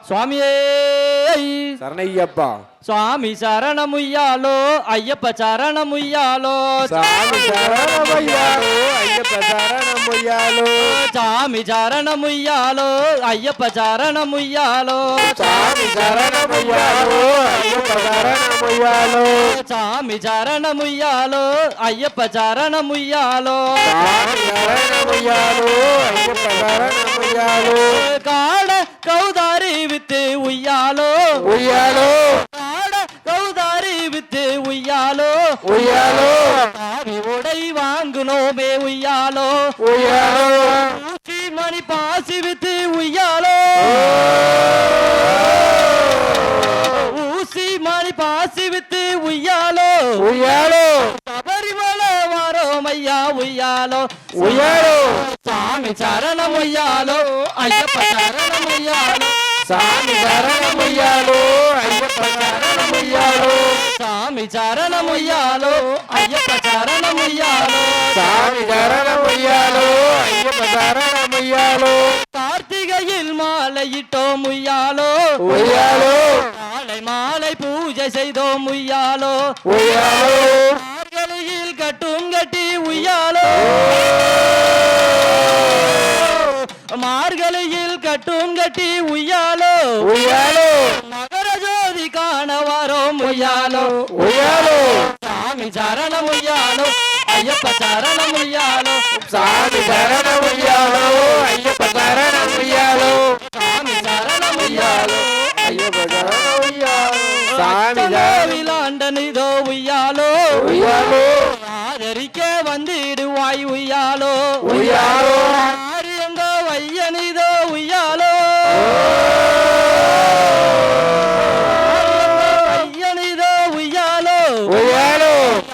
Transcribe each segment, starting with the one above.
சுவாமியே சரணையப்பா சுவாமி சரணமுய்யாலோ ஐயப்ப சரணமுய்யாலோ சாமி சரணமுய்யாலோ ஐயப்ப சரணமுய்யாலோ சாமி சரணமுய்யாலோ ஐயப்ப சரணமுய்யாலோ சாமி சரணமுய்யாலோ ஐயப்ப சரணமுய்யாலோ சாமி சரணமுய்யாலோ ஐயப்ப சரணமுய்யாலோ சாமி சரணமுய்யாலோ ஐயப்ப சரணமுய்யாலோ காட கௌதாரி வித்து உய்யாலோ உய்யாலோ கௌதாரி வித்து உய்யாலோ உய்யாலோ தாவி உடை வாங்குனோமே உய்யாலோ உய்யாலோ ஊசி மணி பாசி வித்து உய்யாலோ ஊசி மணி பாசி வித்து உய்யாலோ உய்யாலோ சபரிமலை வாரோம் ஐயா உய்யாலோ உய்யாலோ சாமி சரணம் உய்யாலோ ஐயப்ப சரணம் உய்யாலோ சாமி சரணமுய்யாலோ ஐயப்ப சரணமுய்யாலோ சாமி சரணமுய்யாலோ ஐயப்ப சரணமுய்யாலோ சாமி சரணமுய்யாலோ ஐயப்ப சரணமுய்யாலோ கார்த்திகையில் மாலையிட்டோம் உய்யாலோ உய்யாலோ மாலை மாலை பூஜை செய்தோம் உய்யாலோ உய்யாலோ மார்கழியில் கட்டும் கட்டி உய்யாலோ மார்கழியில் கட்டும் கட்டி உய்யாலோ உய்யாலோ மகர ஜோதி காண வரோம் உய்யாலோ உய்யாலோ சாமி சரணம் உய்யாலோ ஐயப்ப சரணம் உய்யாலோ சாமி சரணமுய்யாலோ ஐயப்ப சரணமுய்யாலோ சாமி சரணம் உய்யாலோ ஐயப்ப சரணமுய்யாலோ சாமி விளாண்டனிதோ உய்யாலோ உய்யாலோ ஆதரிக்க வந்திடுவாய் உய்யாலோ உய்யாலோ ஆரியங்க வையனிதோ உய்யாலோ வையனிதோ உய்யாலோ உய்யாலோ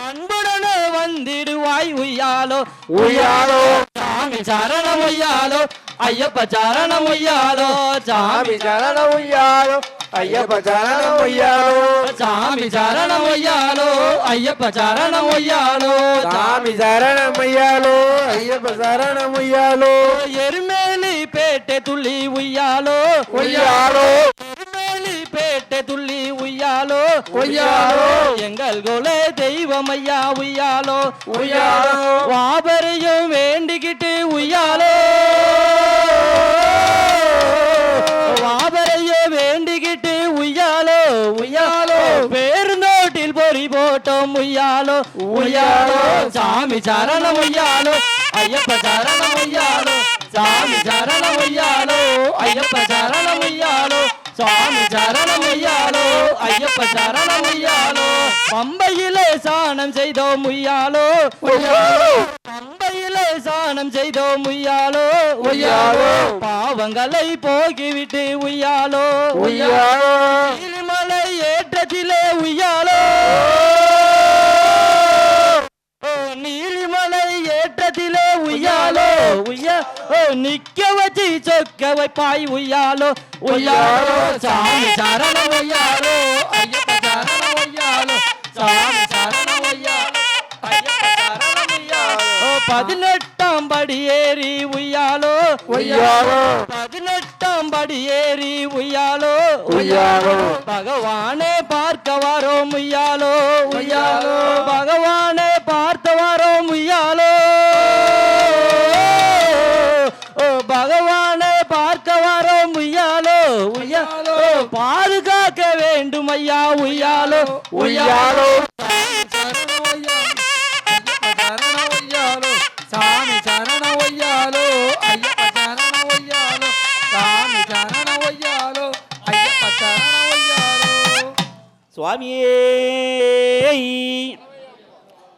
அன்புடனே வந்திடுவாய் உய்யாலோ உய்யாலோ சாமி சரணம் உய்யாலோ ஐயப்ப சரணம் உய்யாலோ சாமி சரணமுய்யாலோ ஐயப்ப சரணமுய்யாலோ சாமி சரணம் உய்யாலோ ஐயப்ப சரணம் உய்யாலோ சாமி சரணமுய்யாலோ ஐயப்ப சரணமுய்யாலோ எருமேலி பேட்டை துள்ளி உய்யாலோ உய்யாலோ எருமேலி பேட்டை துள்ளி உய்யாலோ உய்யாலோ எங்கள் குல தெய்வம் ஐயா உய்யாலோ உய்யாலோ வாபரையும் வேண்டிக்கிட்டு உய்யாலோ வாபரையும் வேண்டிக்கிட்டு உய்யாலோ உய்யாலோ பேருந்தோட்டில் பொறி போட்டோம் உய்யாலோ உய்யாலோ சாமி சரணம் உய்யாலோ ஐயப்ப சரணம் உய்யாலோ சாமி சரணம் உய்யாலோ ஐயப்ப சரணம் உய்யாலோ சாமி சரணம் உய்யாலோ ஐயப்ப சரணம் உய்யாலோ பம்பையிலே சாணம் செய்தோம் உய்யாலோ உய்யாலோ பம்பையிலே சாணம் செய்தோம் உய்யாலோ உய்யாலோ பாவங்களை போக்கிவிட்டு உய்யாலோ உய்யாலோ நீலிமலை ஏற்றத்திலே உய்யாலோ நீலிமலை ஏற்றத்திலே உய்யாலோ நிக்க வச்சு சொக்க வைப்பாய் உய்யாலோ உய்யாலோ சாமி சரணம் உய்யாலோ ஐயப்ப சரணம் உய்யாலோ சாமி சரணம் உய்யாலோ ஐயப்ப சரணம் உய்யாலோ 18ஆம் படி ஏறி உய்யாலோ உய்யாலோ 18ஆம் படி ஏறி உய்யாலோ உய்யாலோ பகவானே பார்க்க வரோம் உய்யாலோ உய்யாலோ பகவானே பார்த்த வரோம் உய்யாலோ பகவானே பார்க்க வரோம் உய்யாலோ உய்யாலோ பாதுகாக்க வேண்டும் ஐயா உய்யாலோ உய்யாலோ சாமி சரண ஒய்யாலோ ஐயப்ப சரண ஒய்யாலோ சாமி சரண ஒய்யாலோ ஐயப்ப சரண ஒய்யாலோ சுவாமியே